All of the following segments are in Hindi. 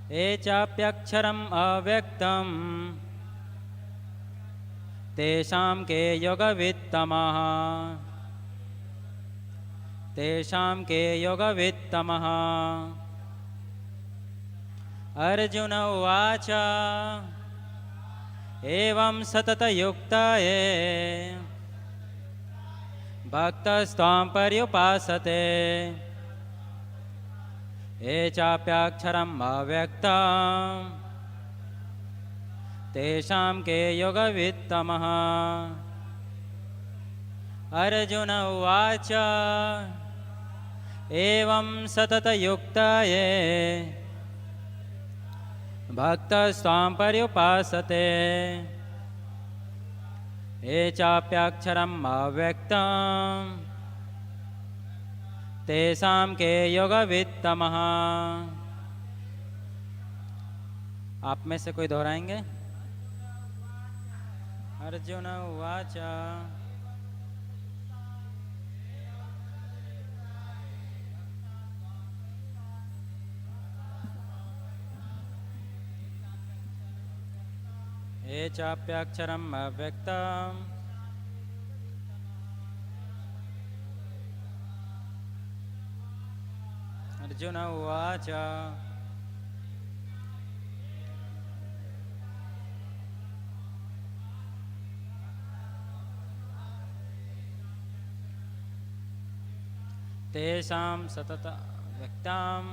ये चाप्यक्षरम् अव्यक्तम् तेषां के योगवित्तमः तेषां के योगवित्तमः। अर्जुन उवाच एवं सततयुक्ताये भक्तस्त्वां पर्युपासते ये चाप्याक्षरम् अव्यक्तम् तेषां के योगवित्तमः। अर्जुन उवाच एवं सततयुक्ताये भक्तस्त्वां पर्युपासते ये चाप्याक्षरम् अव्यक्तम् तेषां के योगवित्तमः। आप में से कोई दोहराएंगे? अर्जुन उवाच ये चाप्याक्षरम् अव्यक्तम् अर्जुन उवाच तेषां सतत व्यक्ताम्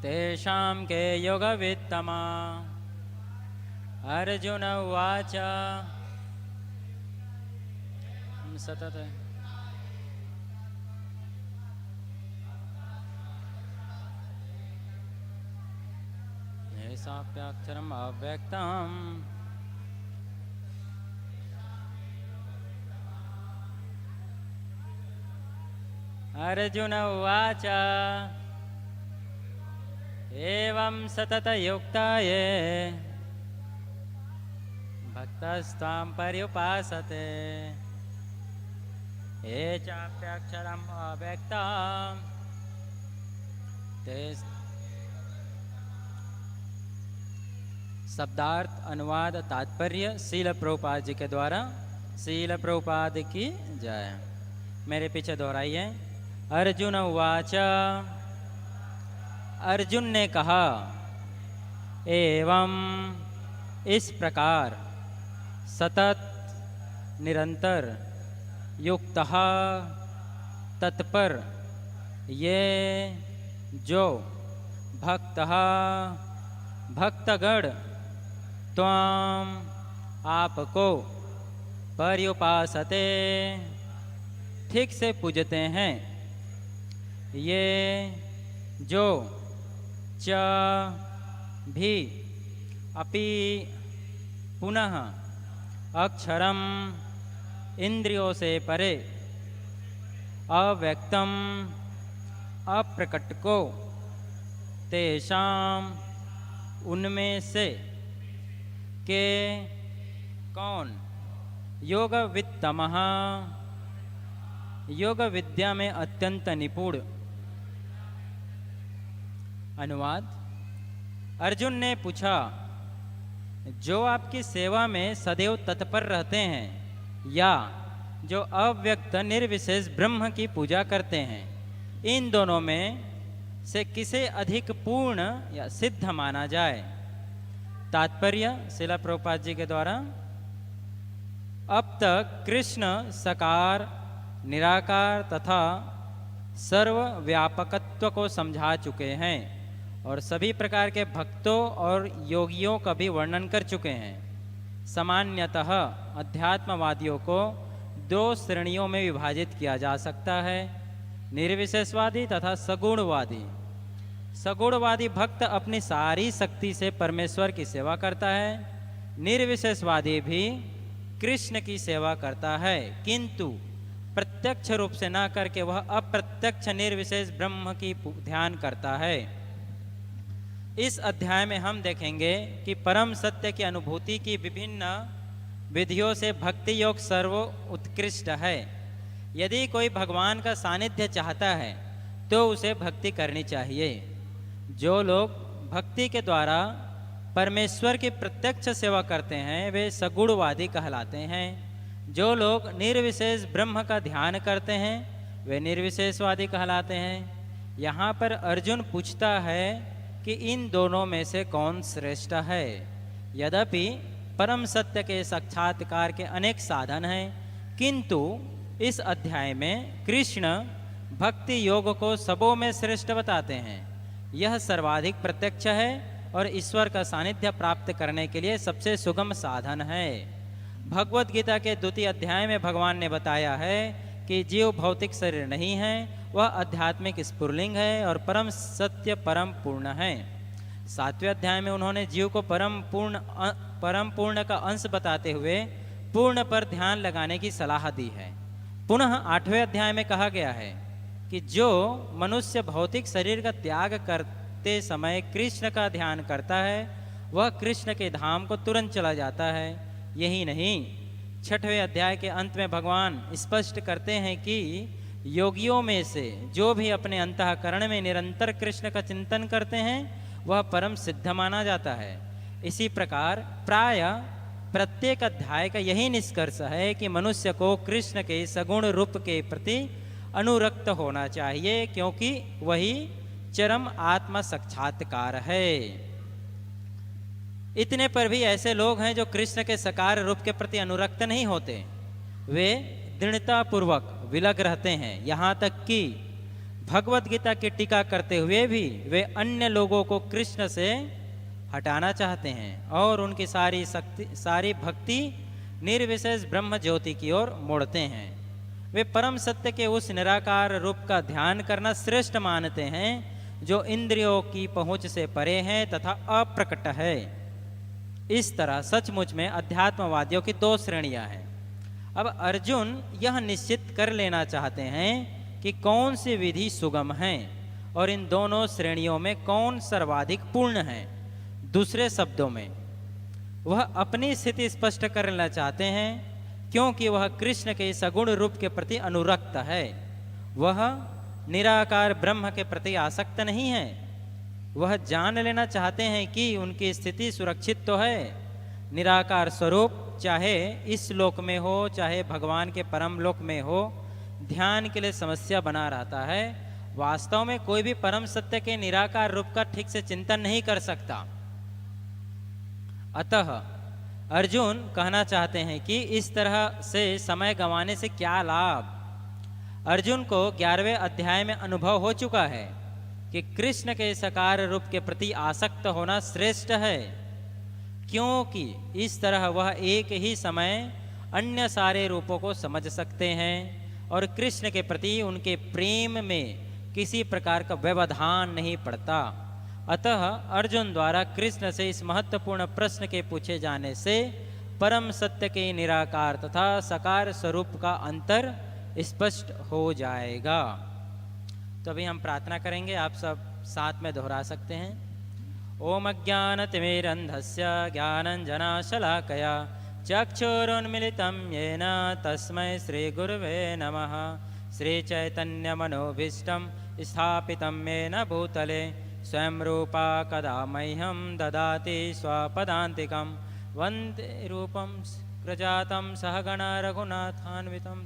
तेषां के योगवित्तमः। अर्जुन उवाच सतत येषाप्याक्षरम् अव्यक्तम् अर्जुन उवाच एवं सततयुक्ताये भक्तस्त्वां पर्युपासते ये चाप्याक्षरम् अव्यक्तम् शब्दार्थ अनुवाद तात्पर्य शील प्रभुपाद जी के द्वारा। शील प्रभुपाद की जय। मेरे पीछे दोहराइए। अर्जुन उवाच अर्जुन ने कहा एवं इस प्रकार सतत निरंतर युक्तः तत्पर ये जो भक्तः भक्तगण त्वाम आपको पर्युपासते ठीक से पूजते हैं। ये जो च भी अपि पुनः अक्षरम इंद्रियों से परे अव्यक्तम अप्रकट को तेषाम उनमें से के कौन योगवित्तमः योग विद्या में अत्यंत निपुण। अनुवाद। अर्जुन ने पूछा जो आपकी सेवा में सदैव तत्पर रहते हैं या जो अव्यक्त निर्विशेष ब्रह्म की पूजा करते हैं, इन दोनों में से किसे अधिक पूर्ण या सिद्ध माना जाए। तात्पर्य श्रील प्रभुपाद जी के द्वारा। अब तक कृष्ण साकार निराकार तथा सर्वव्यापकत्व को समझा चुके हैं और सभी प्रकार के भक्तों और योगियों का भी वर्णन कर चुके हैं। सामान्यतः अध्यात्मवादियों को दो श्रेणियों में विभाजित किया जा सकता है, निर्विशेषवादी तथा सगुणवादी। सगुणवादी भक्त अपनी सारी शक्ति से परमेश्वर की सेवा करता है। निर्विशेषवादी भी कृष्ण की सेवा करता है, किंतु प्रत्यक्ष रूप से ना करके वह अप्रत्यक्ष निर्विशेष ब्रह्म की ध्यान करता है। इस अध्याय में हम देखेंगे कि परम सत्य की अनुभूति की विभिन्न विधियों से भक्ति योग सर्व उत्कृष्ट है। यदि कोई भगवान का सानिध्य चाहता है तो उसे भक्ति करनी चाहिए। जो लोग भक्ति के द्वारा परमेश्वर की प्रत्यक्ष सेवा करते हैं वे सगुणवादी कहलाते हैं। जो लोग निर्विशेष ब्रह्म का ध्यान करते हैं वे निर्विशेषवादी कहलाते हैं। यहाँ पर अर्जुन पूछता है कि इन दोनों में से कौन श्रेष्ठ है। यद्यपि परम सत्य के साक्षात्कार के अनेक साधन हैं, किंतु इस अध्याय में कृष्ण भक्ति योग को सबों में श्रेष्ठ बताते हैं। यह सर्वाधिक प्रत्यक्ष है और ईश्वर का सानिध्य प्राप्त करने के लिए सबसे सुगम साधन है। भगवत गीता के द्वितीय अध्याय में भगवान ने बताया है कि जीव भौतिक शरीर नहीं है, वह आध्यात्मिक स्फुरलिंग है और परम सत्य परम पूर्ण है। 7वें अध्याय में उन्होंने जीव को परम पूर्ण का अंश बताते हुए पूर्ण पर ध्यान लगाने की सलाह दी है। पुनः 8वें अध्याय में कहा गया है कि जो मनुष्य भौतिक शरीर का त्याग करते समय कृष्ण का ध्यान करता है वह कृष्ण के धाम को तुरंत चला जाता है। यही नहीं, 6वें अध्याय के अंत में भगवान स्पष्ट करते हैं कि योगियों में से जो भी अपने अंतःकरण में निरंतर कृष्ण का चिंतन करते हैं वह परम सिद्ध माना जाता है। इसी प्रकार प्राय प्रत्येक अध्याय का यही निष्कर्ष है कि मनुष्य को कृष्ण के सगुण रूप के प्रति अनुरक्त होना चाहिए, क्योंकि वही चरम आत्मा साक्षात्कार है। इतने पर भी ऐसे लोग हैं जो कृष्ण के साकार रूप के प्रति अनुरक्त नहीं होते। वे दृढ़ता पूर्वक विलग रहते हैं। यहाँ तक कि भगवत गीता की टीका करते हुए भी वे अन्य लोगों को कृष्ण से हटाना चाहते हैं और उनकी सारी भक्ति निर्विशेष ब्रह्म ज्योति की ओर मोड़ते हैं। वे परम सत्य के उस निराकार रूप का ध्यान करना श्रेष्ठ मानते हैं जो इंद्रियों की पहुंच से परे है तथा अप्रकट है। इस तरह सचमुच में अध्यात्मवादियों की 2 श्रेणियां हैं। अब अर्जुन यह निश्चित कर लेना चाहते हैं कि कौन सी विधि सुगम है और इन दोनों श्रेणियों में कौन सर्वाधिक पूर्ण है। दूसरे शब्दों में वह अपनी स्थिति स्पष्ट कर लेना चाहते हैं, क्योंकि वह कृष्ण के सगुण रूप के प्रति अनुरक्त है। वह निराकार ब्रह्म के प्रति आसक्त नहीं है। वह जान लेना चाहते हैं कि उनकी स्थिति सुरक्षित तो है। निराकार स्वरूप चाहे इस लोक में हो चाहे भगवान के परम लोक में हो, ध्यान के लिए समस्या बना रहता है। वास्तव में कोई भी परम सत्य के निराकार रूप का ठीक से चिंतन नहीं कर सकता। अतः अर्जुन कहना चाहते हैं कि इस तरह से समय गंवाने से क्या लाभ। अर्जुन को 11वें अध्याय में अनुभव हो चुका है कि कृष्ण के साकार रूप के प्रति आसक्त होना श्रेष्ठ है, क्योंकि इस तरह वह एक ही समय अन्य सारे रूपों को समझ सकते हैं और कृष्ण के प्रति उनके प्रेम में किसी प्रकार का व्यवधान नहीं पड़ता। अतः अर्जुन द्वारा कृष्ण से इस महत्वपूर्ण प्रश्न के पूछे जाने से परम सत्य के निराकार तथा साकार स्वरूप का अंतर स्पष्ट हो जाएगा। तो अभी हम प्रार्थना करेंगे, आप सब साथ में दोहरा सकते हैं। ओम अज्ञानतिमिरन्धस्य ज्ञानञ्जनशलाकया चक्षुरुन्मिलितं येन तस्मै श्रीगुरुवे नमः। श्रीचैतन्यमनोभीष्टं स्थापितं येन भूतले स्वयं रूपा कदा मह्यं ददाति स्वपदान्तिकं। वन्दे रूपं प्रजातं सहगण रघुनाथान्वितं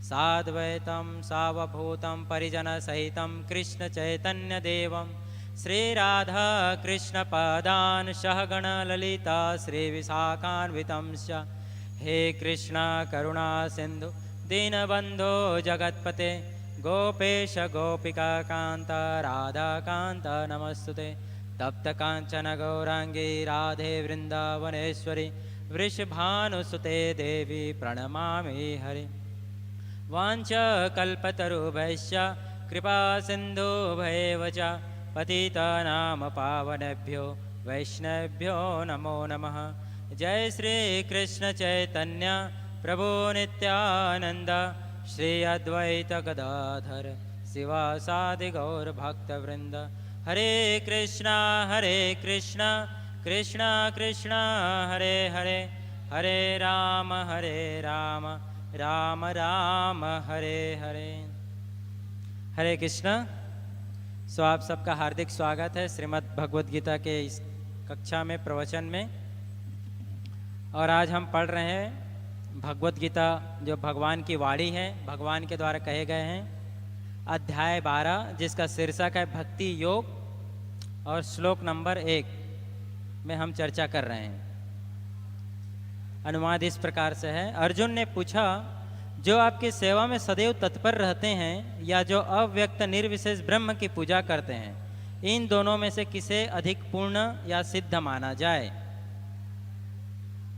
साद्वैतं सावभूतं परिजनसहितं कृष्णचैतन्यदेवं श्रीराधा कृष्णपादान् सहगण ललिता श्रीविशाखान्वितं च। हे कृष्ण करुणा सिन्धु दीनबन्धो जगत्पते गोपेश गोपिका कांत राधा कांत नमस्तुते। तप्त कांचन गौरांगी राधे वृंदावनेश्वरी वृषभानुसुते देवी प्रणमामि हरि। वाञ्छकल्पतरुभ्यश्च कृपा सिन्धुभ्येव च पतितानां पावनेभ्यो वैष्णवेभ्यो नमो नमः। जय श्री कृष्ण चैतन्य प्रभु नित्यानंद श्री अद्वैत गदाधर शिवासादि गौर भक्तवृंद। हरे कृष्णा कृष्णा कृष्णा हरे हरे, हरे राम राम राम हरे हरे। हरे कृष्णा। सो आप सबका हार्दिक स्वागत है श्रीमद् भगवद गीता के इस कक्षा में, प्रवचन में। और आज हम पढ़ रहे हैं भगवद गीता, जो भगवान की वाणी है, भगवान के द्वारा कहे गए हैं। अध्याय 12, जिसका शीर्षक है भक्ति योग, और श्लोक नंबर 1 में हम चर्चा कर रहे हैं। अनुवाद इस प्रकार से है। अर्जुन ने पूछा, जो आपकी सेवा में सदैव तत्पर रहते हैं या जो अव्यक्त निर्विशेष ब्रह्म की पूजा करते हैं, इन दोनों में से किसे अधिक पूर्ण या सिद्ध माना जाए?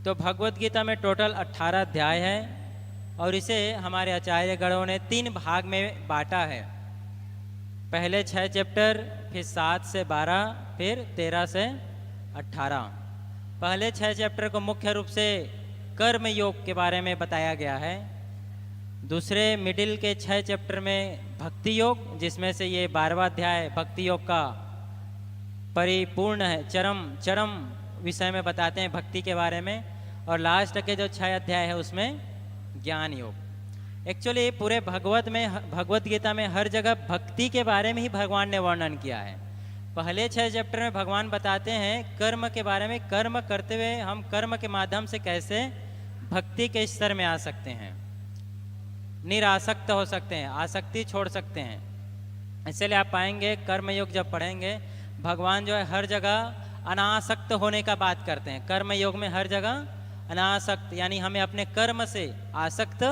तो भगवद गीता में टोटल 18 अध्याय है और इसे हमारे आचार्यगणों ने 3 भाग में बांटा है। पहले 6 चैप्टर, फिर 7 से 12, फिर 13 से 18। पहले 6 चैप्टर को मुख्य रूप से कर्म योग के बारे में बताया गया है। दूसरे मिडिल के 6 चैप्टर में भक्ति योग, जिसमें से ये 12वां अध्याय भक्ति योग का परिपूर्ण है, चरम विषय में बताते हैं भक्ति के बारे में। और लास्ट के जो 6 अध्याय है उसमें ज्ञान योग। एक्चुअली पूरे भगवत गीता में हर जगह भक्ति के बारे में ही भगवान ने वर्णन किया है। पहले 6 चैप्टर में भगवान बताते हैं कर्म के बारे में, कर्म करते हुए हम कर्म के माध्यम से कैसे भक्ति के स्तर में आ सकते हैं, निरासक्त हो सकते हैं, आसक्ति छोड़ सकते हैं। इसलिए आप पाएंगे कर्म योग जब पढ़ेंगे, भगवान जो है हर जगह अनासक्त होने का बात करते हैं। कर्म योग में हर जगह अनासक्त, यानी हमें अपने कर्म से आसक्त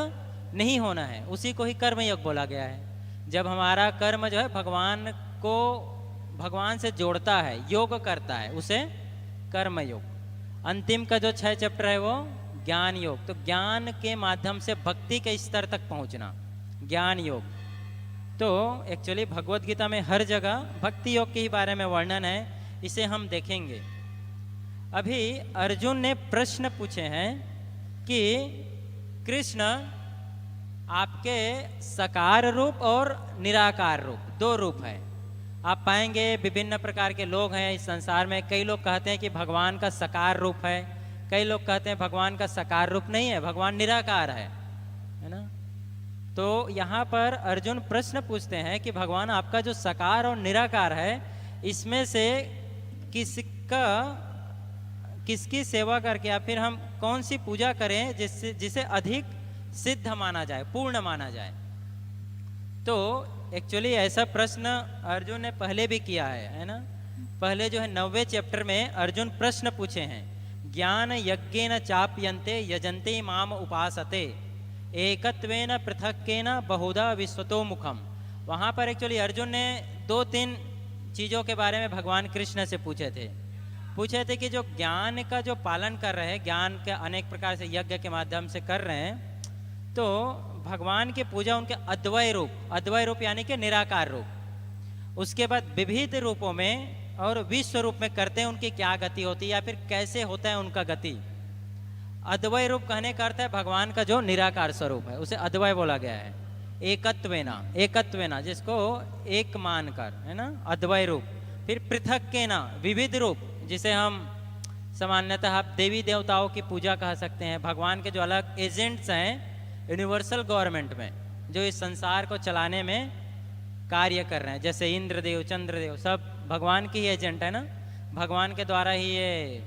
नहीं होना है, उसी को ही कर्म योग बोला गया है। जब हमारा कर्म जो है भगवान से जोड़ता है, योग करता है, उसे कर्म योग। अंतिम का जो 6 चैप्टर है वो ज्ञान योग। तो ज्ञान के माध्यम से भक्ति के स्तर तक पहुंचना, ज्ञान योग। तो एक्चुअली भगवद गीता में हर जगह भक्ति योग के ही बारे में वर्णन है, इसे हम देखेंगे। अभी अर्जुन ने प्रश्न पूछे हैं कि कृष्ण, आपके साकार रूप और निराकार रूप, 2 रूप है। आप पाएंगे विभिन्न प्रकार के लोग हैं इस संसार में। कई लोग कहते हैं कि भगवान का साकार रूप है, कई लोग कहते हैं भगवान का साकार रूप नहीं है, भगवान निराकार है ना। तो यहाँ पर अर्जुन प्रश्न पूछते हैं कि भगवान आपका जो साकार और निराकार है, इसमें से किसकी सेवा करके या फिर हम कौन सी पूजा करें जिसे अधिक सिद्ध माना जाए, पूर्ण माना जाए? तो एक्चुअली ऐसा प्रश्न अर्जुन ने पहले भी किया है ना। पहले जो है 9वें चैप्टर में अर्जुन प्रश्न पूछे हैं। ज्ञान यज्ञेन चाप्यन्ते यजन्ते माम उपासते एकत्वेन पृथक्केन बहुधा विश्वतो मुखम। वहाँ पर एक्चुअली अर्जुन ने 2-3 चीज़ों के बारे में भगवान कृष्ण से पूछे थे कि जो ज्ञान का जो पालन कर रहे हैं, ज्ञान के अनेक प्रकार से यज्ञ के माध्यम से कर रहे हैं, तो भगवान की पूजा उनके अद्वय रूप यानी कि निराकार रूप, उसके बाद विविध रूपों में और विश्व रूप में करते हैं, उनकी क्या गति होती है या फिर कैसे होता है उनका गति। अद्वय रूप कहने का अर्थ है भगवान का जो निराकार स्वरूप है, उसे अद्वय बोला गया है। एकत्वेना जिसको एक मानकर, है ना, अद्वय रूप। फिर पृथक के ना, विविध रूप, जिसे हम सामान्यतः आप देवी देवताओं की पूजा कह सकते हैं। भगवान के जो अलग एजेंट्स हैं यूनिवर्सल गवर्नमेंट में, जो इस संसार को चलाने में कार्य कर रहे हैं, जैसे इंद्रदेव, चंद्रदेव, सब भगवान की ही एजेंट है ना। भगवान के द्वारा ही ये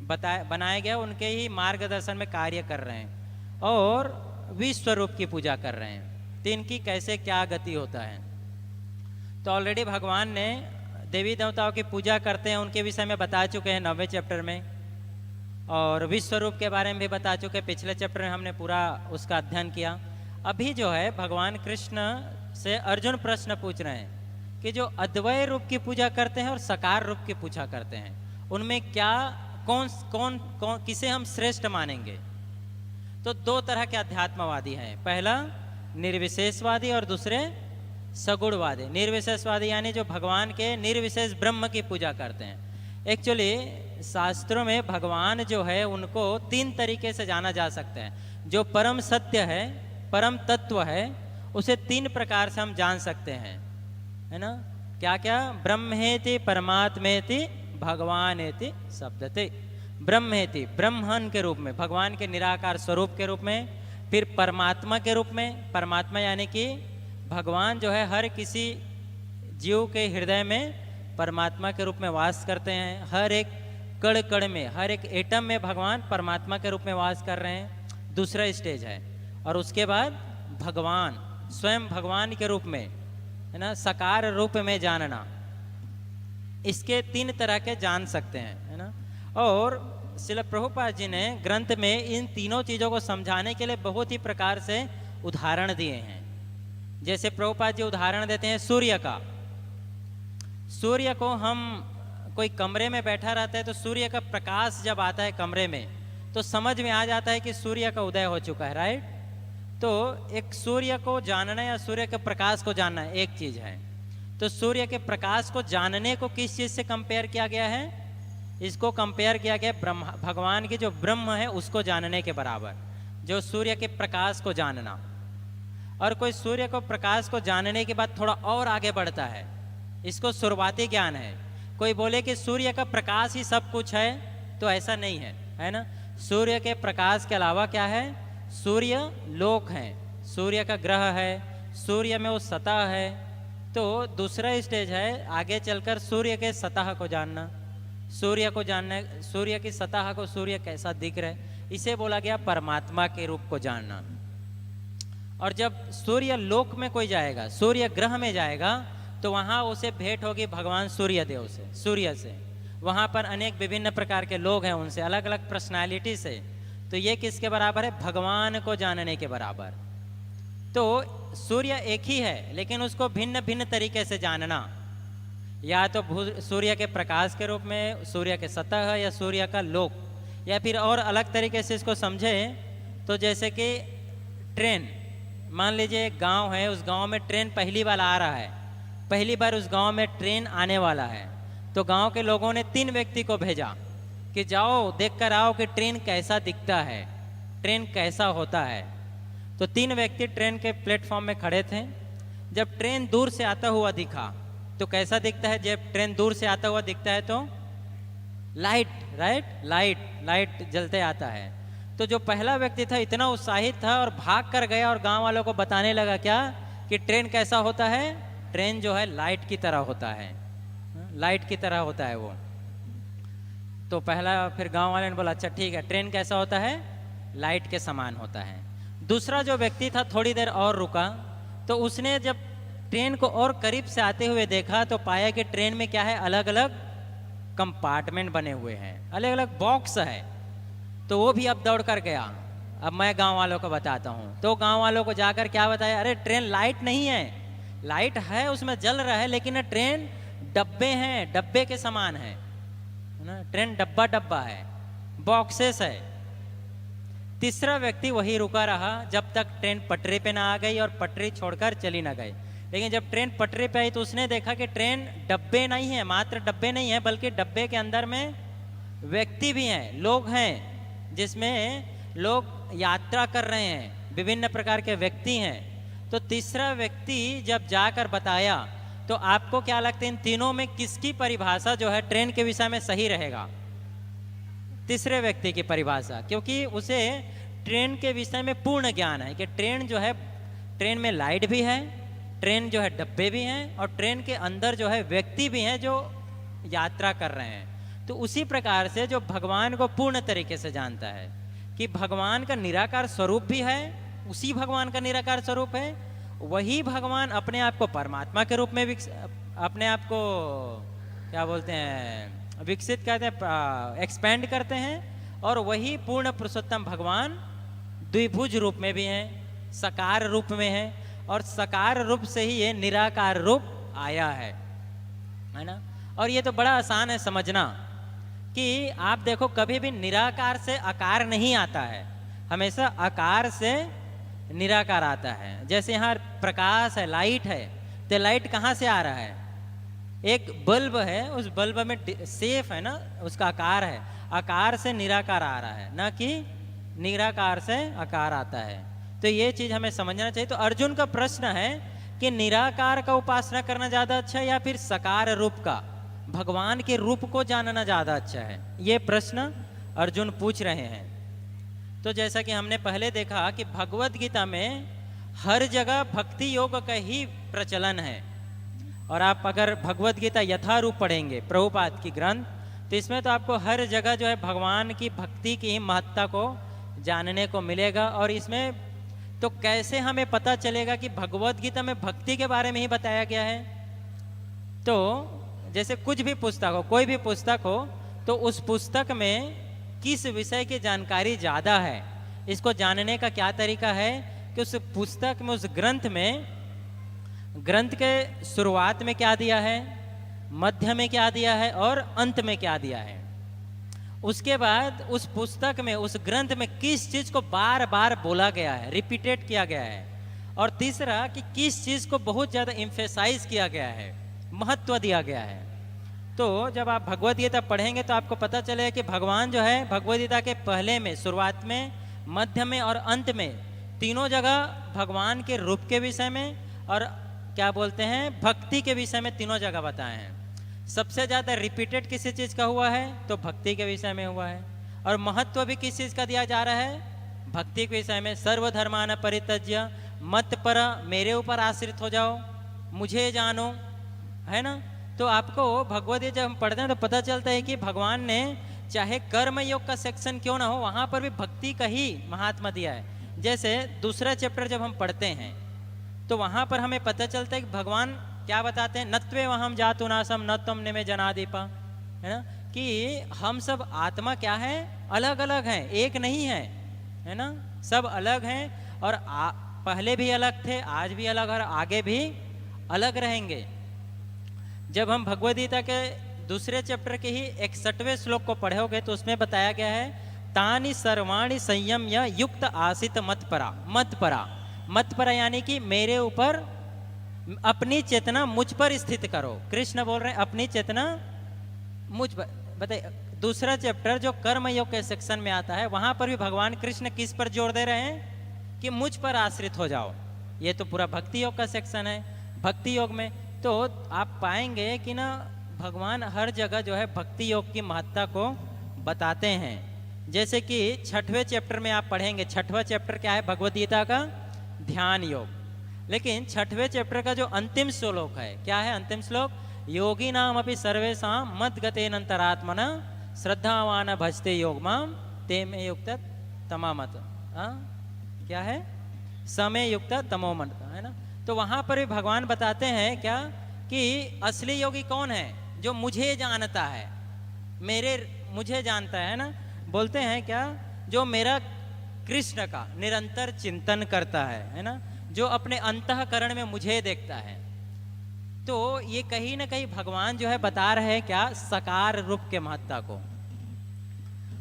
बनाए गए, उनके ही मार्गदर्शन में कार्य कर रहे हैं और विश्व रूप की पूजा कर रहे हैं। तो इनकी कैसे क्या गति होता है? तो ऑलरेडी भगवान ने देवी देवताओं की पूजा करते हैं, उनके विषय में बता चुके हैं 9वें चैप्टर में, और विश्व रूप के बारे में भी बता चुके। पिछले चैप्टर में हमने पूरा उसका अध्ययन किया। अभी जो है भगवान कृष्ण से अर्जुन प्रश्न पूछ रहे हैं कि जो अद्वय रूप की पूजा करते हैं और साकार रूप की पूजा करते हैं, उनमें क्या कौन किसे हम श्रेष्ठ मानेंगे? तो 2 तरह के अध्यात्मवादी हैं। पहला निर्विशेषवादी और दूसरे सगुणवादी। निर्विशेषवादी यानी जो भगवान के निर्विशेष ब्रह्म की पूजा करते हैं। एक्चुअली शास्त्रों में भगवान जो है उनको 3 तरीके से जाना जा सकता है। जो परम सत्य है, परम तत्व है, उसे 3 प्रकार से हम जान सकते हैं, है ना। क्या क्या? ब्रह्मेति परमात्मेति भगवानेति शब्दते। ब्रह्मेति, ब्रह्मन के रूप में, भगवान के निराकार स्वरूप के रूप में। फिर परमात्मा के रूप में, परमात्मा यानी कि भगवान जो है हर किसी जीव के हृदय में परमात्मा के रूप में वास करते हैं। हर एक कण कण में, हर एक एटम में भगवान परमात्मा के रूप में वास कर रहे हैं। दूसरा स्टेज है। और उसके बाद भगवान स्वयं भगवान के रूप में, है ना, साकार रूप में जानना। इसके 3 तरह के जान सकते हैं, है ना। और श्रील प्रभुपाद जी ने ग्रंथ में इन तीनों चीज़ों को समझाने के लिए बहुत ही प्रकार से उदाहरण दिए हैं। जैसे प्रभुपाद जी उदाहरण देते हैं सूर्य का। सूर्य को हम कोई कमरे में बैठा रहता है तो सूर्य का प्रकाश जब आता है कमरे में तो समझ में आ जाता है कि सूर्य का उदय हो चुका है, राइट। तो एक सूर्य को जानना या सूर्य के प्रकाश को जानना एक चीज है। तो सूर्य के प्रकाश को जानने को किस चीज से कंपेयर किया गया है? इसको कंपेयर किया गया भगवान की जो ब्रह्म है उसको जानने के बराबर, जो सूर्य के प्रकाश को जानना। और कोई सूर्य को प्रकाश को जानने के बाद थोड़ा और आगे बढ़ता है, इसको शुरुआती ज्ञान है। कोई बोले कि सूर्य का प्रकाश ही सब कुछ है, तो ऐसा नहीं है, है ना। सूर्य के प्रकाश के अलावा क्या है? सूर्य लोक है, सूर्य का ग्रह है, सूर्य में वो सतह है। तो दूसरा स्टेज है आगे चलकर सूर्य के सतह को जानना, सूर्य को जानना, सूर्य की सतह को, सूर्य कैसा दिख रहा है, इसे बोला गया परमात्मा के रूप को जानना। और जब सूर्य लोक में कोई जाएगा, सूर्य ग्रह में जाएगा, तो वहाँ उसे भेंट होगी भगवान सूर्य देव से, सूर्य से। वहाँ पर अनेक विभिन्न प्रकार के लोग हैं, उनसे अलग अलग पर्सनालिटी से। तो ये किसके बराबर है? भगवान को जानने के बराबर। तो सूर्य एक ही है, लेकिन उसको भिन्न भिन्न तरीके से जानना, या तो सूर्य के प्रकाश के रूप में, सूर्य के सतह, या सूर्य का लोक, या फिर और अलग तरीके से इसको समझे तो जैसे कि ट्रेन, मान लीजिए एक गांव है, उस गांव में ट्रेन पहली बार आ रहा है, पहली बार उस गांव में ट्रेन आने वाला है। तो गांव के लोगों ने 3 व्यक्ति को भेजा कि जाओ देख कर आओ कि ट्रेन कैसा दिखता है, ट्रेन कैसा होता है। तो 3 व्यक्ति ट्रेन के प्लेटफॉर्म में खड़े थे। जब ट्रेन दूर से आता हुआ दिखा तो कैसा दिखता है? जब ट्रेन दूर से आता हुआ दिखता है तो लाइट, राइट, लाइट जलते आता है। तो जो पहला व्यक्ति था इतना उत्साहित था और भाग कर गया और गांव वालों को बताने लगा क्या कि ट्रेन कैसा होता है? ट्रेन जो है लाइट की तरह होता है, लाइट की तरह होता है वो। तो पहला, फिर गांव वाले ने बोला अच्छा ठीक है, ट्रेन कैसा होता है? लाइट के समान होता है। दूसरा जो व्यक्ति था थोड़ी देर और रुका, तो उसने जब ट्रेन को और करीब से आते हुए देखा तो पाया कि ट्रेन में क्या है? अलग अलग कंपार्टमेंट बने हुए हैं, अलग अलग बॉक्स है। तो वो भी अब दौड़ कर गया। अब मैं गांव वालों को बताता हूँ। तो गांव वालों को जाकर क्या बताया? अरे ट्रेन लाइट नहीं है, लाइट है उसमें जल रहा है, लेकिन ट्रेन डब्बे हैं, डब्बे के समान है ना, ट्रेन डब्बा डब्बा है, बॉक्सेस है। तीसरा व्यक्ति वही रुका रहा जब तक ट्रेन पटरी पे ना आ गई और पटरी छोड़कर चली ना गई। लेकिन जब ट्रेन पटरी पे आई तो उसने देखा कि ट्रेन डब्बे नहीं है, मात्र डब्बे नहीं है, बल्कि डब्बे के अंदर में व्यक्ति भी हैं, लोग हैं, जिसमें लोग यात्रा कर रहे हैं, विभिन्न प्रकार के व्यक्ति हैं। तो तीसरा व्यक्ति जब जाकर बताया तो आपको क्या लगता है इन तीनों में किसकी परिभाषा जो है ट्रेन के विषय में सही रहेगा? तीसरे व्यक्ति की परिभाषा, क्योंकि उसे ट्रेन के विषय में पूर्ण ज्ञान है कि ट्रेन जो है, ट्रेन में लाइट भी है, ट्रेन जो है डब्बे भी हैं, और ट्रेन के अंदर जो है व्यक्ति भी हैं जो यात्रा कर रहे हैं। तो उसी प्रकार से जो भगवान को पूर्ण तरीके से जानता है कि भगवान का निराकार स्वरूप भी है, उसी भगवान का निराकार स्वरूप है, वही भगवान अपने आप को परमात्मा के रूप में अपने आप को क्या बोलते हैं, विकसित करते हैं, एक्सपेंड करते हैं। और वही पूर्ण पुरुषोत्तम भगवान द्विभुज रूप में भी हैं, साकार रूप में है, और साकार रूप से ही ये निराकार रूप आया है ना। और ये तो बड़ा आसान है समझना कि आप देखो कभी भी निराकार से आकार नहीं आता है, हमेशा आकार से निराकार आता है। जैसे यहाँ प्रकाश है, लाइट है, तो लाइट कहाँ से आ रहा है? एक बल्ब है, उस बल्ब में सेफ है ना, उसका आकार है, आकार से निराकार आ रहा है, ना कि निराकार से आकार आता है। तो ये चीज हमें समझना चाहिए। तो अर्जुन का प्रश्न है कि निराकार का उपासना करना ज्यादा अच्छा है या फिर साकार रूप का, भगवान के रूप को जानना ज्यादा अच्छा है? ये प्रश्न अर्जुन पूछ रहे हैं। तो जैसा कि हमने पहले देखा कि भगवत गीता में हर जगह भक्ति योग का ही प्रचलन है, और आप अगर भगवत गीता यथारूप पढ़ेंगे प्रभुपाद की ग्रंथ, तो इसमें तो आपको हर जगह जो है भगवान की भक्ति की ही महत्ता को जानने को मिलेगा। और इसमें तो कैसे हमें पता चलेगा कि भगवत गीता में भक्ति के बारे में ही बताया गया है? तो जैसे कुछ भी पुस्तक हो, कोई भी पुस्तक हो, तो उस पुस्तक में किस विषय की जानकारी ज़्यादा है, इसको जानने का क्या तरीका है कि उस पुस्तक में, उस ग्रंथ में, ग्रंथ के शुरुआत में क्या दिया है, मध्य में क्या दिया है और अंत में क्या दिया है। उसके बाद उस पुस्तक में, उस ग्रंथ में किस चीज़ को बार बार बोला गया है, रिपीटेड किया गया है। और तीसरा कि किस चीज़ को बहुत ज़्यादा इम्फेसाइज किया गया है, महत्व दिया गया है। तो जब आप भगवद गीता पढ़ेंगे तो आपको पता चलेगा कि भगवान जो है भगवद गीता के पहले में, शुरुआत में, मध्य में और अंत में, तीनों जगह भगवान के रूप के विषय में और क्या बोलते हैं, भक्ति के विषय में तीनों जगह बताए हैं। सबसे ज़्यादा रिपीटेड किसी चीज़ का हुआ है तो भक्ति के विषय में हुआ है। और महत्व भी किस चीज़ का दिया जा रहा है, भक्ति के विषय में। सर्वधर्मान परित्यज्य मत पर, मेरे ऊपर आश्रित हो जाओ, मुझे जानो, है ना। तो आपको भगवद गीता जब हम पढ़ते हैं तो पता चलता है कि भगवान ने चाहे कर्म योग का सेक्शन क्यों ना हो, वहाँ पर भी भक्ति का ही महात्मा दिया है। जैसे दूसरा चैप्टर जब हम पढ़ते हैं तो वहाँ पर हमें पता चलता है कि भगवान क्या बताते हैं, नत्वे वहम जातु नासम न तुम ने में जनादीपा, है ना, कि हम सब आत्मा क्या है, अलग अलग हैं, एक नहीं है, है ना, सब अलग हैं। और पहले भी अलग थे, आज भी अलग और आगे भी अलग रहेंगे। जब हम भगवद गीता के दूसरे चैप्टर के ही 61वें श्लोक को पढ़ोगे तो उसमें बताया गया है, तानि सर्वाणि संयम्य युक्त आसित मत्परा। मत्परा यानी कि मेरे ऊपर अपनी चेतना मुझ पर स्थित करो। कृष्ण बोल रहे हैं अपनी चेतना मुझ पर। बताइए, दूसरा चैप्टर जो कर्म योग के सेक्शन में आता है, वहां पर भी भगवान कृष्ण किस पर जोर दे रहे हैं कि मुझ पर आश्रित हो जाओ। ये तो पूरा भक्ति योग का सेक्शन है। भक्ति योग में तो आप पाएंगे कि ना भगवान हर जगह जो है भक्ति योग की महत्ता को बताते हैं। जैसे कि 6वें चैप्टर में आप पढ़ेंगे, 6वां चैप्टर क्या है भगवद गीता का, ध्यान योग। लेकिन 6वें चैप्टर का जो अंतिम श्लोक है, क्या है अंतिम श्लोक, योगी नाम अपि सर्वेषां मद गतेन अंतरात्मना श्रद्धावान भजते योग माम ते में युक्त तमामत। क्या है, समय युक्त तमोमत, है ना। तो वहां पर भी भगवान बताते हैं क्या कि असली योगी कौन है, जो मुझे जानता है, मुझे जानता है ना। बोलते हैं क्या, जो मेरा कृष्ण का निरंतर चिंतन करता है ना, जो अपने अंतःकरण में मुझे देखता है। तो ये कहीं ना कहीं भगवान जो है बता रहे हैं क्या, साकार रूप के महत्ता को।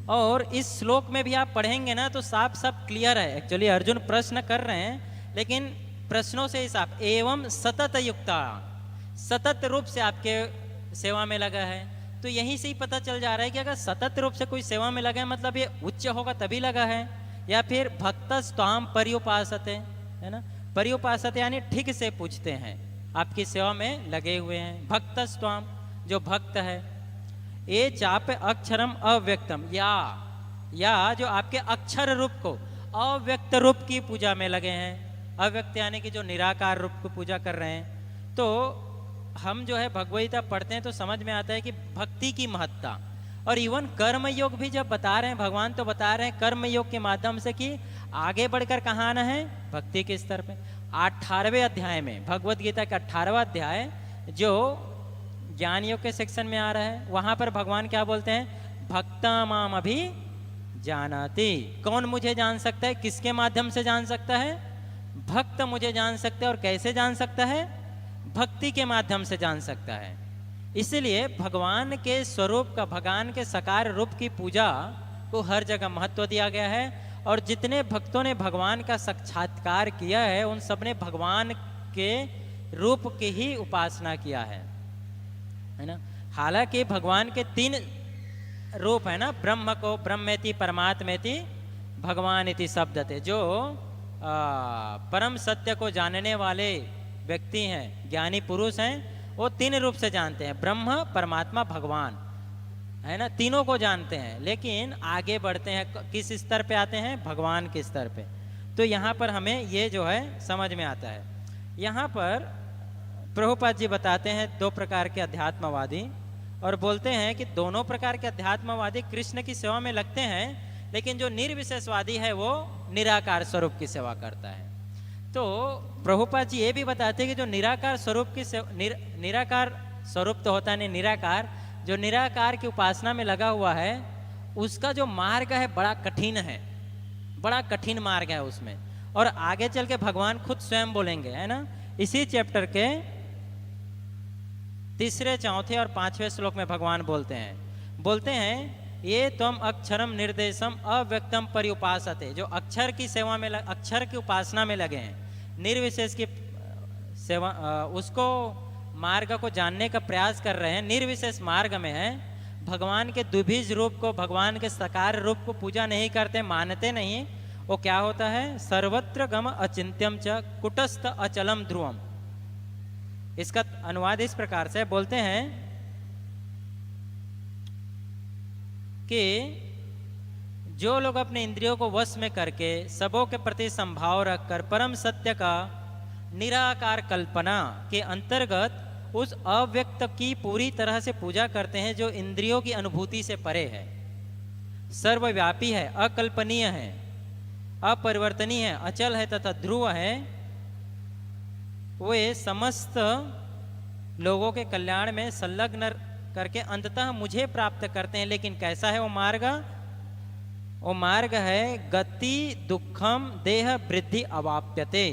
और इस श्लोक में भी आप पढ़ेंगे ना तो साफ साफ क्लियर है। एक्चुअली अर्जुन प्रश्न कर रहे हैं, लेकिन प्रश्नों से ही साफ, एवं सतत युक्ता, सतत रूप से आपके सेवा में लगा है। तो यहीं से ही पता चल जा रहा है कि अगर सतत रूप से कोई सेवा में लगा है, मतलब ये उच्च होगा तभी लगा है। या फिर भक्त स्वाम पर्युपासते, है ना, पर्युपासते यानी ठीक से पूछते हैं, आपकी सेवा में लगे हुए हैं। भक्त स्वाम, जो भक्त है। ये चाप अक्षरम अव्यक्तम, या जो आपके अक्षर रूप को अव्यक्त रूप की पूजा में लगे हैं। अव्यक्त यानी कि जो निराकार रूप को पूजा कर रहे हैं। तो हम जो है भगवद गीता पढ़ते हैं तो समझ में आता है कि भक्ति की महत्ता। और इवन कर्म योग भी जब बता रहे हैं भगवान, तो बता रहे हैं कर्म योग के माध्यम से कि आगे बढ़कर कहाँ आना है, भक्ति के स्तर पे। 18वें अध्याय में, भगवद गीता का 18वां अध्याय जो ज्ञान योग के सेक्शन में आ रहा है, वहां पर भगवान क्या बोलते हैं, भक्ता माम अभी जानाति। कौन मुझे जान सकता है, किसके माध्यम से जान सकता है, भक्त मुझे जान सकता है। और कैसे जान सकता है, भक्ति के माध्यम से जान सकता है। इसलिए भगवान के स्वरूप का, भगवान के साकार रूप की पूजा को हर जगह महत्व दिया गया है। और जितने भक्तों ने भगवान का साक्षात्कार किया है, उन सब ने भगवान के रूप की ही उपासना किया है ना। हालांकि भगवान के 3 रूप है ना, ब्रह्म को ब्रह्मेति परमात्मेति भगवान इति शब्द थे। जो परम सत्य को जानने वाले व्यक्ति हैं, ज्ञानी पुरुष हैं, वो 3 रूप से जानते हैं, ब्रह्म, परमात्मा, भगवान, है ना, तीनों को जानते हैं। लेकिन आगे बढ़ते हैं, किस स्तर पे आते हैं, भगवान के स्तर पे। तो यहाँ पर हमें ये जो है समझ में आता है। यहाँ पर प्रभुपाद जी बताते हैं दो प्रकार के अध्यात्मवादी, और बोलते हैं कि दोनों प्रकार के अध्यात्मवादी कृष्ण की सेवा में लगते हैं, लेकिन जो निर्विशेषवादी है वो निराकार स्वरूप की सेवा करता है। तो प्रभुपाद जी ये भी बताते हैं कि जो निराकार स्वरूप की निराकार स्वरूप तो होता नहीं, निराकार, जो निराकार की उपासना में लगा हुआ है उसका जो मार्ग है बड़ा कठिन है, बड़ा कठिन मार्ग है उसमें। और आगे चल के भगवान खुद स्वयं बोलेंगे, है ना, इसी चैप्टर के 3, 4 और 5वें श्लोक में भगवान बोलते हैं ये त्वम अक्षरम निर्देशम अव्यक्तम पर्युपासते। जो अक्षर की सेवा में अक्षर की उपासना में लगे हैं, निर्विशेष की सेवा, उसको मार्ग को जानने का प्रयास कर रहे हैं, निर्विशेष मार्ग में है, भगवान के द्विभीज रूप को, भगवान के साकार रूप को पूजा नहीं करते, मानते नहीं, वो क्या होता है, सर्वत्र गम अचिंत्यम च कुटस्थ अचलम ध्रुवम। इसका अनुवाद इस प्रकार से बोलते हैं कि जो लोग अपने इंद्रियों को वश में करके सबों के प्रति संभाव रखकर परम सत्य का निराकार कल्पना के अंतर्गत उस अव्यक्त की पूरी तरह से पूजा करते हैं, जो इंद्रियों की अनुभूति से परे है, सर्वव्यापी है, अकल्पनीय है, अपरिवर्तनीय है, अचल है तथा ध्रुव है, वे समस्त लोगों के कल्याण में संलग्न करके अंततः मुझे प्राप्त करते हैं। लेकिन कैसा है वो मार्ग? वो मार्ग है गति दुखम देह वृद्धि अवाप्यते।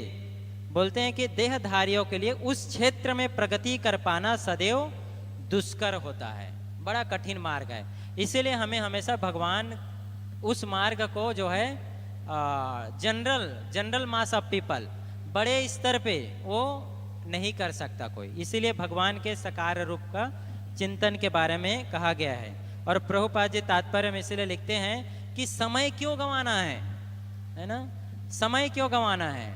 बोलते हैं कि देहधारियों के लिए उस क्षेत्र में प्रगति कर पाना सदैव दुष्कर होता है, बड़ा कठिन मार्ग है। इसीलिए हमें हमेशा भगवान उस मार्ग को जो है जनरल मास ऑफ पीपल, बड़े स्तर पे वो नहीं कर सकता कोई, इसीलिए भगवान के साकार रूप का चिंतन के बारे में कहा गया है। और प्रभुपाद जी तात्पर्य में इसलिए लिखते हैं कि समय क्यों गंवाना है ना, समय क्यों गंवाना है?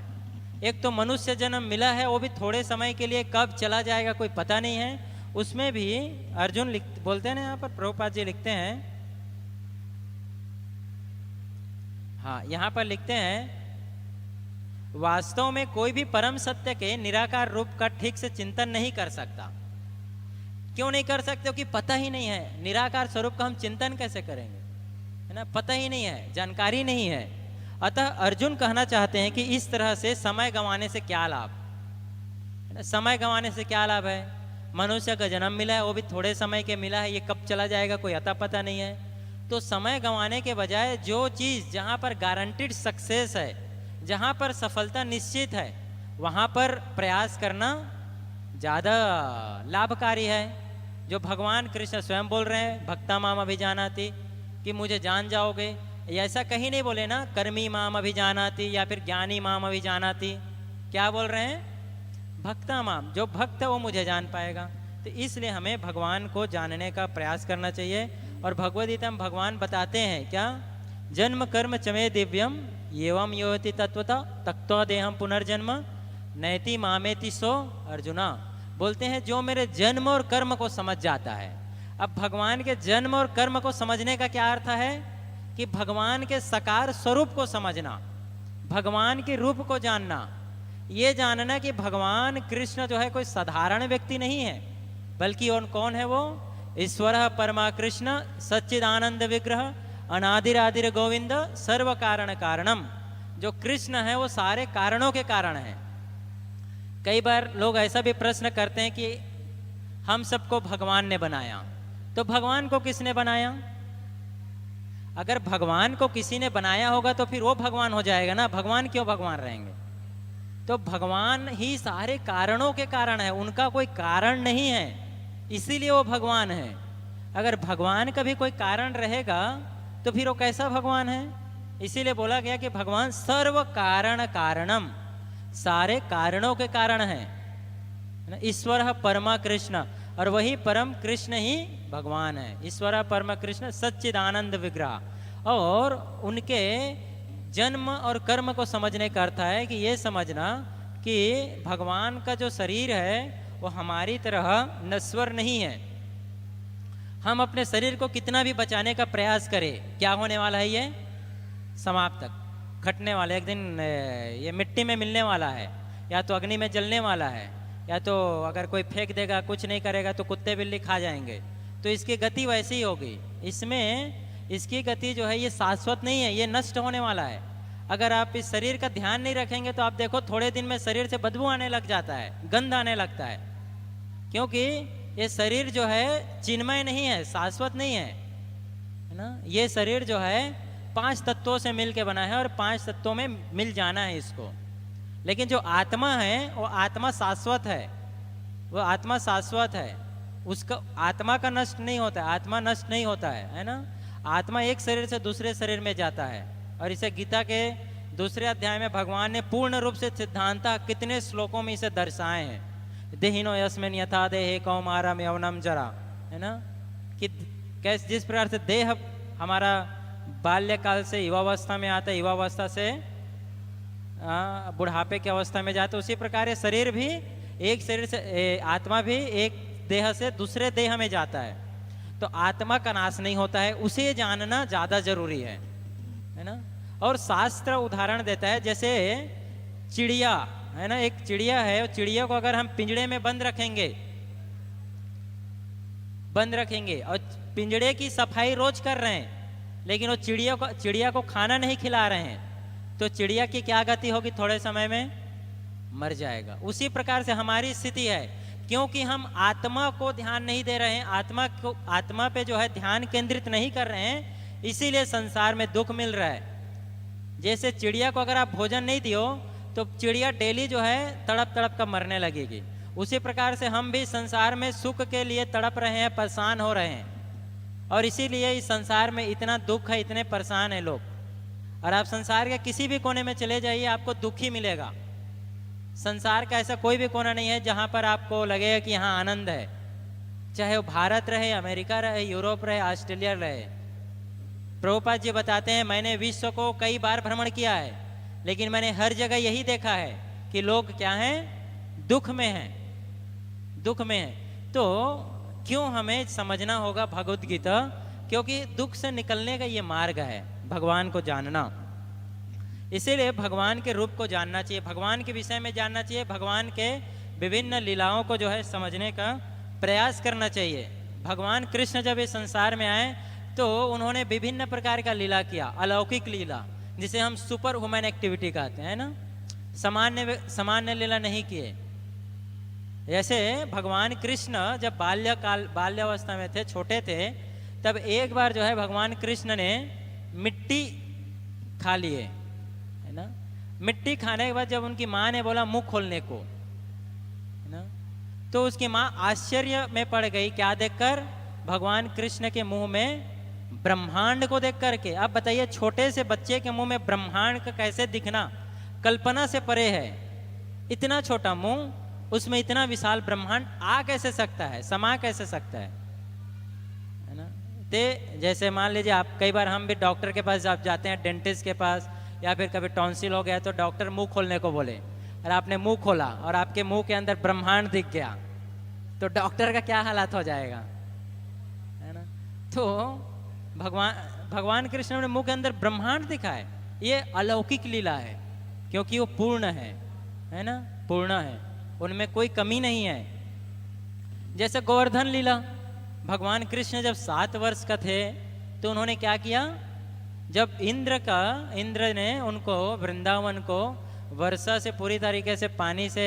एक तो मनुष्य जन्म मिला है, वो भी थोड़े समय के लिए, कब चला जाएगा कोई पता नहीं है। उसमें भी अर्जुन बोलते हैं ना, यहाँ पर प्रभुपाद जी लिखते हैं, हाँ यहाँ पर लिखते हैं, वास्तव में कोई भी परम सत्य के निराकार रूप का ठीक से चिंतन नहीं कर सकता। क्यों नहीं कर सकते? क्योंकि पता ही नहीं है निराकार स्वरूप का हम चिंतन कैसे करेंगे, है ना, पता ही नहीं है, जानकारी नहीं है। अतः अर्जुन कहना चाहते हैं कि इस तरह से समय गंवाने से क्या लाभ, है ना, समय गंवाने से क्या लाभ है? मनुष्य का जन्म मिला है, वो भी थोड़े समय के मिला है, ये कब चला जाएगा कोई अता पता नहीं है। तो समय गंवाने के बजाय जो चीज़ जहाँ पर गारंटीड सक्सेस है, जहाँ पर सफलता निश्चित है, वहाँ पर प्रयास करना ज़्यादा लाभकारी है। जो भगवान कृष्ण स्वयं बोल रहे हैं, भक्ता माम अभिजानाति, कि मुझे जान जाओगे, ऐसा कहीं नहीं बोले ना, कर्मी माम अभिजानाति या फिर ज्ञानी माम अभिजानाति। क्या बोल रहे हैं? भक्ता माम, जो भक्त है वो मुझे जान पाएगा। तो इसलिए हमें भगवान को जानने का प्रयास करना चाहिए। और भगवद गीता में भगवान बताते हैं क्या, जन्म कर्म चमे दिव्यम एवं योति तत्वता तक्तो देहम पुनर्जन्म नैति मामेति सो अर्जुना। बोलते हैं जो मेरे जन्म और कर्म को समझ जाता है। अब भगवान के जन्म और कर्म को समझने का क्या अर्थ है? कि भगवान के साकार स्वरूप को समझना, भगवान के रूप को जानना, ये जानना कि भगवान कृष्ण जो है कोई साधारण व्यक्ति नहीं है, बल्कि और कौन है वो? ईश्वर परमा कृष्ण सच्चिदानंद विग्रह अनादिरादिर गोविंद सर्व कारण कारणम। जो कृष्ण है वो सारे कारणों के कारण है। कई बार लोग ऐसा भी प्रश्न करते हैं कि हम सबको भगवान ने बनाया, तो भगवान को किसने बनाया? अगर भगवान को किसी ने बनाया होगा तो फिर वो भगवान हो जाएगा ना, भगवान क्यों भगवान रहेंगे? तो भगवान ही सारे कारणों के कारण है, उनका कोई कारण नहीं है, इसीलिए वो भगवान है। अगर भगवान का भी कोई कारण रहेगा तो फिर वो कैसा भगवान है? इसीलिए बोला गया कि भगवान सर्व कारण कारणम, सारे कारणों के कारण है। ईश्वर परमा कृष्ण, और वही परम कृष्ण ही भगवान है। ईश्वर परम कृष्ण सच्चिदानंद विग्रह। और उनके जन्म और कर्म को समझने का अर्थ है कि ये समझना कि भगवान का जो शरीर है वो हमारी तरह नश्वर नहीं है। हम अपने शरीर को कितना भी बचाने का प्रयास करें, क्या होने वाला है? ये समाप्त तक घटने वाला है। एक दिन ये मिट्टी में मिलने वाला है, या तो अग्नि में जलने वाला है, या तो अगर कोई फेंक देगा, कुछ नहीं करेगा तो कुत्ते बिल्ली खा जाएंगे। तो इसकी गति वैसी ही होगी। इसमें इसकी गति जो है ये शाश्वत नहीं है, ये नष्ट होने वाला है। अगर आप इस शरीर का ध्यान नहीं रखेंगे तो आप देखो थोड़े दिन में शरीर से बदबू आने लग जाता है, गंध आने लगता है, क्योंकि ये शरीर जो है चिन्मय नहीं है, शाश्वत नहीं है ना। ये शरीर जो है 5 तत्वों से मिल के बना है और 5 तत्वों में मिल जाना है इसको। लेकिन जो आत्मा है वो आत्मा शाश्वत है, वो आत्मा शाश्वत है, उसका आत्मा का नष्ट नहीं होता है, आत्मा नष्ट नहीं होता है ना। आत्मा एक शरीर से दूसरे शरीर में जाता है। और इसे गीता के दूसरे अध्याय में भगवान ने पूर्ण रूप से सिद्धांत कितने श्लोकों में इसे दर्शाए हैं। देहिनो यस्मिन् यथा देहे कौमारम यौवनम जरा, है ना, कि कैसे जिस प्रकार से देह हमारा बाल्यकाल से युवावस्था में आता है, युवावस्था से बुढ़ापे की अवस्था में जाता है, उसी प्रकार ये शरीर भी एक शरीर से, आत्मा भी एक देह से दूसरे देह में जाता है। तो आत्मा का नाश नहीं होता है, उसे जानना ज्यादा जरूरी है ना। और शास्त्र उदाहरण देता है, जैसे चिड़िया है ना, एक चिड़िया है, चिड़िया को अगर हम पिंजड़े में बंद रखेंगे और पिंजड़े की सफाई रोज कर रहे हैं, लेकिन वो चिड़िया को खाना नहीं खिला रहे हैं, तो चिड़िया की क्या गति होगी, थोड़े समय में मर जाएगा। उसी प्रकार से हमारी स्थिति है, क्योंकि हम आत्मा को ध्यान नहीं दे रहे हैं, आत्मा पे जो है ध्यान केंद्रित नहीं कर रहे हैं, इसीलिए संसार में दुख मिल रहा है। जैसे चिड़िया को अगर आप भोजन नहीं दियो तो चिड़िया डेली जो है तड़प तड़प कर मरने लगेगी। उसी प्रकार से हम भी संसार में सुख के लिए तड़प रहे हैं, परेशान हो रहे हैं, और इसीलिए इस संसार में इतना दुख है, इतने परेशान है लोग। और आप संसार के किसी भी कोने में चले जाइए, आपको दुख ही मिलेगा। संसार का ऐसा कोई भी कोना नहीं है जहां पर आपको लगेगा कि यहाँ आनंद है, चाहे वो भारत रहे, अमेरिका रहे, यूरोप रहे, ऑस्ट्रेलिया रहे। प्रभुपाद जी बताते हैं, मैंने विश्व को कई बार भ्रमण किया है, लेकिन मैंने हर जगह यही देखा है कि लोग क्या हैं, दुख में हैं, दुख में हैं। तो क्यों हमें समझना होगा भगवद गीता, क्योंकि दुख से निकलने का ये मार्ग है, भगवान को जानना। इसीलिए भगवान के रूप को जानना चाहिए, भगवान के विषय में जानना चाहिए, भगवान के विभिन्न लीलाओं को जो है समझने का प्रयास करना चाहिए। भगवान कृष्ण जब इस संसार में आए तो उन्होंने विभिन्न प्रकार का लीला किया, अलौकिक लीला, जिसे हम सुपर ह्यूमन एक्टिविटी कहते हैं ना। सामान्य लीला नहीं किए। जैसे भगवान कृष्ण जब बाल्यावस्था में थे, छोटे थे, तब एक बार जो है भगवान कृष्ण ने मिट्टी खा लिए, है ना। मिट्टी खाने के बाद जब उनकी माँ ने बोला मुंह खोलने को, है ना, तो उसकी माँ आश्चर्य में पड़ गई। क्या देखकर? भगवान कृष्ण के मुंह में ब्रह्मांड को देख करके। अब बताइए, छोटे से बच्चे के मुंह में ब्रह्मांड का कैसे दिखना कल्पना से परे है। इतना छोटा मुंह, उसमें इतना विशाल ब्रह्मांड आ कैसे सकता है, समा कैसे सकता है ना। ते जैसे मान लीजिए आप, कई बार हम भी डॉक्टर के पास आप जाते हैं, डेंटिस्ट के पास, या फिर कभी टॉन्सिल हो गया तो डॉक्टर मुंह खोलने को बोले, और आपने मुंह खोला और आपके मुंह के अंदर ब्रह्मांड दिख गया, तो डॉक्टर का क्या हालात हो जाएगा, है ना। तो भगवान कृष्ण ने मुंह के अंदर ब्रह्मांड दिखा है। ये अलौकिक लीला है, क्योंकि वो पूर्ण है ना, पूर्ण है, उनमें कोई कमी नहीं है। जैसे गोवर्धन लीला, भगवान कृष्ण जब 7 वर्ष का थे तो उन्होंने क्या किया, जब इंद्र ने उनको वृंदावन को वर्षा से पूरी तरीके से पानी से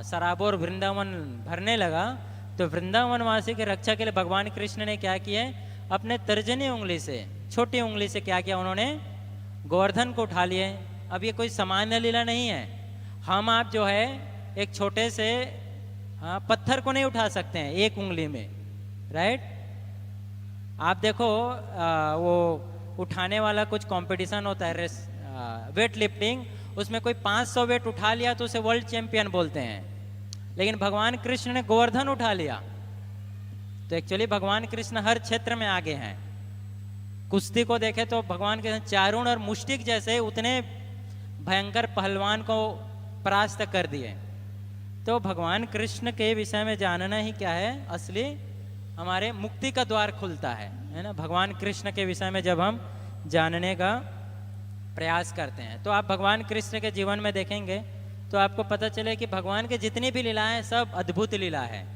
सराबोर वृंदावन भरने लगा, तो वृंदावन वासी की रक्षा के लिए भगवान कृष्ण ने क्या किया, अपने तर्जनी उंगली से, छोटी उंगली से क्या किया, उन्होंने गोवर्धन को उठा लिए। अब ये कोई सामान्य लीला नहीं है। हम आप जो है एक छोटे से पत्थर को नहीं उठा सकते हैं एक उंगली में, राइट। आप देखो वो उठाने वाला कुछ कंपटीशन होता है, वेट लिफ्टिंग, उसमें कोई 500 वेट उठा लिया तो उसे वर्ल्ड चैंपियन बोलते हैं। लेकिन भगवान कृष्ण ने गोवर्धन उठा लिया, तो एक्चुअली भगवान कृष्ण हर क्षेत्र में आगे हैं। कुश्ती को देखे तो भगवान कृष्ण चारुण और मुष्टिक जैसे उतने भयंकर पहलवान को परास्त कर दिए। तो भगवान कृष्ण के विषय में जानना ही क्या है, असली हमारे मुक्ति का द्वार खुलता है ना। भगवान कृष्ण के विषय में जब हम जानने का प्रयास करते हैं, तो आप भगवान कृष्ण के जीवन में देखेंगे तो आपको पता चले कि भगवान के जितनी भी लीलाएं सब अद्भुत लीला है।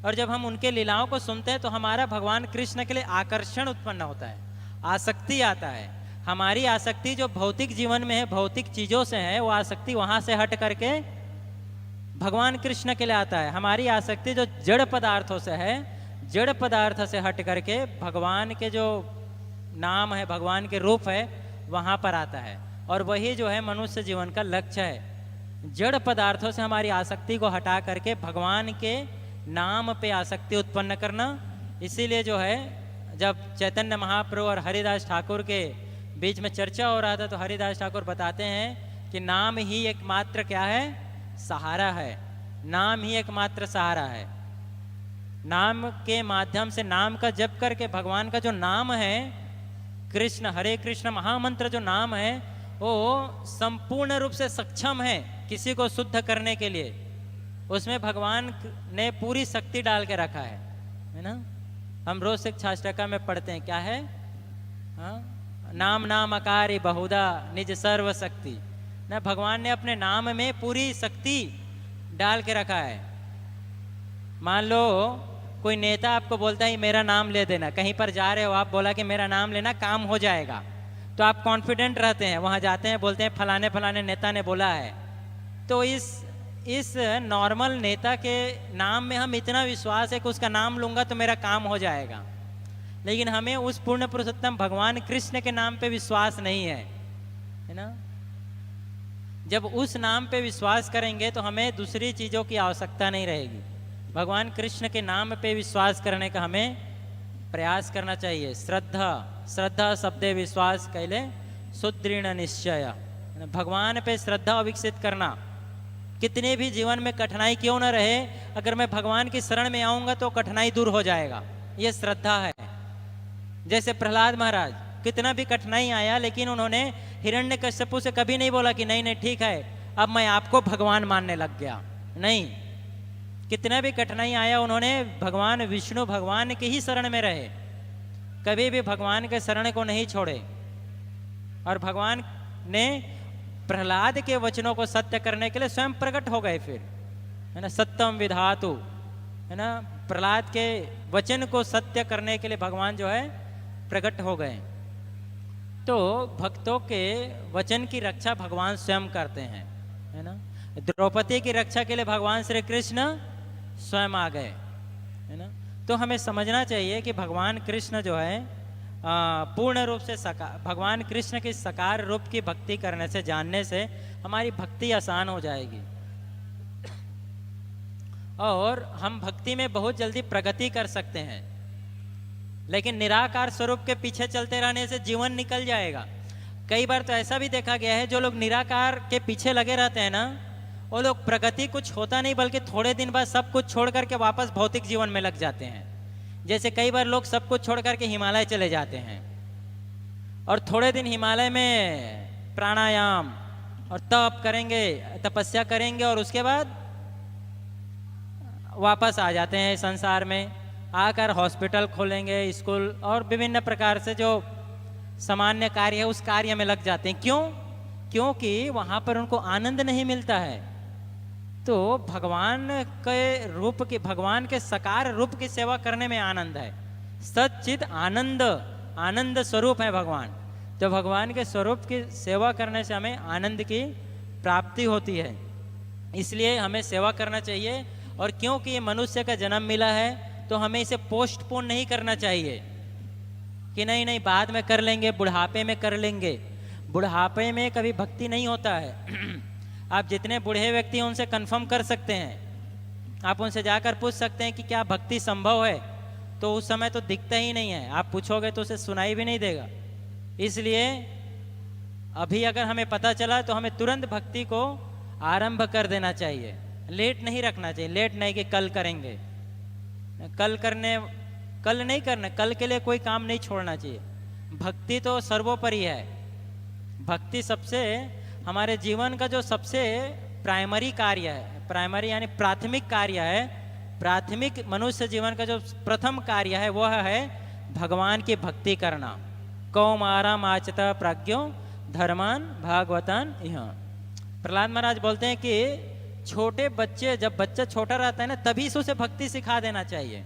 और जब हम उनके लीलाओं को सुनते हैं तो हमारा भगवान कृष्ण के लिए आकर्षण उत्पन्न होता है, आसक्ति आता है। हमारी आसक्ति जो भौतिक जीवन में है, भौतिक चीजों से है, वो आसक्ति वहां से हट करके भगवान कृष्ण के लिए आता है। हमारी आसक्ति जो जड़ पदार्थों से है, जड़ पदार्थ से हट करके भगवान के जो नाम है, भगवान के रूप है, वहां पर आता है। और वही जो है मनुष्य जीवन का लक्ष्य है, जड़ पदार्थों से हमारी आसक्ति को हटा करके भगवान के नाम पे आसक्ति उत्पन्न करना। इसीलिए जो है जब चैतन्य महाप्रभु और हरिदास ठाकुर के बीच में चर्चा हो रहा था तो हरिदास ठाकुर बताते हैं कि नाम ही एकमात्र क्या है, सहारा है। नाम ही एकमात्र सहारा है। नाम के माध्यम से, नाम का जप करके भगवान का जो नाम है कृष्ण, हरे कृष्ण महामंत्र जो नाम है, वो संपूर्ण रूप से सक्षम है किसी को शुद्ध करने के लिए। उसमें भगवान ने पूरी शक्ति डाल के रखा है ना। हम रोज शिक्षाष्टका में पढ़ते हैं, क्या है, हाँ, नाम नाम अकारी बहुधा निज सर्व शक्ति ना। भगवान ने अपने नाम में पूरी शक्ति डाल के रखा है। मान लो कोई नेता आपको बोलता है मेरा नाम ले देना, कहीं पर जा रहे हो आप, बोला कि मेरा नाम लेना काम हो जाएगा, तो आप कॉन्फिडेंट रहते हैं, वहां जाते हैं, बोलते हैं फलाने फलाने नेता ने बोला है। तो इस नॉर्मल नेता के नाम में हम इतना विश्वास है कि उसका नाम लूंगा तो मेरा काम हो जाएगा। लेकिन हमें उस पूर्ण पुरुषोत्तम भगवान कृष्ण के नाम पे विश्वास नहीं है ना। जब उस नाम पे विश्वास करेंगे तो हमें दूसरी चीजों की आवश्यकता नहीं रहेगी। भगवान कृष्ण के नाम पे विश्वास करने का हमें प्रयास करना चाहिए। श्रद्धा शब्दे विश्वास कैले सुदृढ़ निश्चय। भगवान पे श्रद्धा विकसित करना, कितने भी जीवन में कठिनाई क्यों न रहे, अगर मैं भगवान की शरण में आऊंगा तो कठिनाई दूर हो जाएगा, ये श्रद्धा है। जैसे प्रहलाद महाराज, कितना भी कठिनाई आया लेकिन उन्होंने हिरण्यकश्यपु से कभी नहीं बोला कि नहीं नहीं ठीक है अब मैं आपको भगवान मानने लग गया, नहीं। कितना भी कठिनाई आया उन्होंने भगवान विष्णु भगवान के ही शरण में रहे, कभी भी भगवान के शरण को नहीं छोड़े। और भगवान ने प्रहलाद के वचनों को सत्य करने के लिए स्वयं प्रकट हो गए फिर, है ना। सत्यम विधातु, है ना, प्रहलाद के वचन को सत्य करने के लिए भगवान जो है प्रकट हो गए। तो भक्तों के वचन की रक्षा भगवान स्वयं करते हैं, है ना। द्रौपदी की रक्षा के लिए भगवान श्री कृष्ण स्वयं आ गए, है ना। तो हमें समझना चाहिए कि भगवान कृष्ण जो है पूर्ण रूप से भगवान कृष्ण की साकार रूप की भक्ति करने से, जानने से हमारी भक्ति आसान हो जाएगी और हम भक्ति में बहुत जल्दी प्रगति कर सकते हैं। लेकिन निराकार स्वरूप के पीछे चलते रहने से जीवन निकल जाएगा। कई बार तो ऐसा भी देखा गया है, जो लोग निराकार के पीछे लगे रहते हैं ना, वो लोग प्रगति कुछ होता नहीं, बल्कि थोड़े दिन बाद सब कुछ छोड़ करके वापस भौतिक जीवन में लग जाते हैं। जैसे कई बार लोग सब कुछ छोड़ करके हिमालय चले जाते हैं और थोड़े दिन हिमालय में प्राणायाम और तप करेंगे, तपस्या करेंगे और उसके बाद वापस आ जाते हैं संसार में, आकर हॉस्पिटल खोलेंगे, स्कूल और विभिन्न प्रकार से जो सामान्य कार्य है उस कार्य में लग जाते हैं। क्यों? क्योंकि वहां पर उनको आनंद नहीं मिलता है। तो भगवान के रूप की, भगवान के साकार रूप की सेवा करने में आनंद है। सच्चित आनंद, आनंद स्वरूप है भगवान। तो भगवान के स्वरूप की सेवा करने से हमें आनंद की प्राप्ति होती है, इसलिए हमें सेवा करना चाहिए। और क्योंकि ये मनुष्य का जन्म मिला है तो हमें इसे पोस्टपोन नहीं करना चाहिए कि नहीं नहीं बाद में कर लेंगे, बुढ़ापे में कर लेंगे। बुढ़ापे में कभी भक्ति नहीं होता है। आप जितने बूढ़े व्यक्ति हैं उनसे कंफर्म कर सकते हैं, आप उनसे जाकर पूछ सकते हैं कि क्या भक्ति संभव है, तो उस समय तो दिखता ही नहीं है। आप पूछोगे तो उसे सुनाई भी नहीं देगा। इसलिए अभी अगर हमें पता चला तो हमें तुरंत भक्ति को आरंभ कर देना चाहिए, लेट नहीं रखना चाहिए। लेट नहीं कि कल करेंगे, कल नहीं करना, कल के लिए कोई काम नहीं छोड़ना चाहिए। भक्ति तो सर्वोपरि है। भक्ति सबसे, हमारे जीवन का जो सबसे प्राइमरी कार्य है, प्राइमरी यानी प्राथमिक कार्य है, प्राथमिक मनुष्य जीवन का जो प्रथम कार्य है वह है भगवान की भक्ति करना। कौमाराम आचता प्राज्ञो धर्मान भागवतान इह। प्रहलाद महाराज बोलते हैं कि छोटे बच्चे, जब बच्चा छोटा रहता है ना, तभी से उसे भक्ति सिखा देना चाहिए,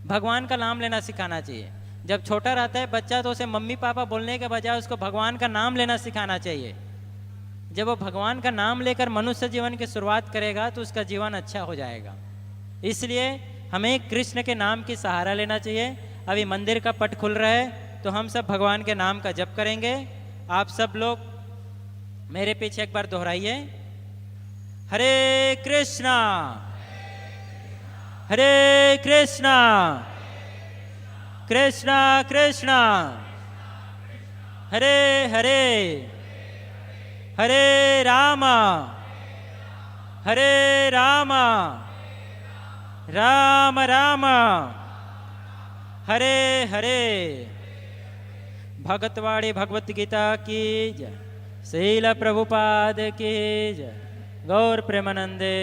भगवान का नाम लेना सिखाना चाहिए। जब छोटा रहता है बच्चा तो उसे मम्मी पापा बोलने के बजाय उसको भगवान का नाम लेना सिखाना चाहिए। जब वो भगवान का नाम लेकर मनुष्य जीवन की शुरुआत करेगा तो उसका जीवन अच्छा हो जाएगा। इसलिए हमें कृष्ण के नाम की सहारा लेना चाहिए। अभी मंदिर का पट खुल रहा है तो हम सब भगवान के नाम का जप करेंगे। आप सब लोग मेरे पीछे एक बार दोहराइए, हरे कृष्णा हरे कृष्णा कृष्णा कृष्णा हरे हरे हरे राम राम राम हरे हरे। भगतवाणी भगवत गीता की जय। श्रील प्रभुपाद की जय। गौर प्रेमानंदे।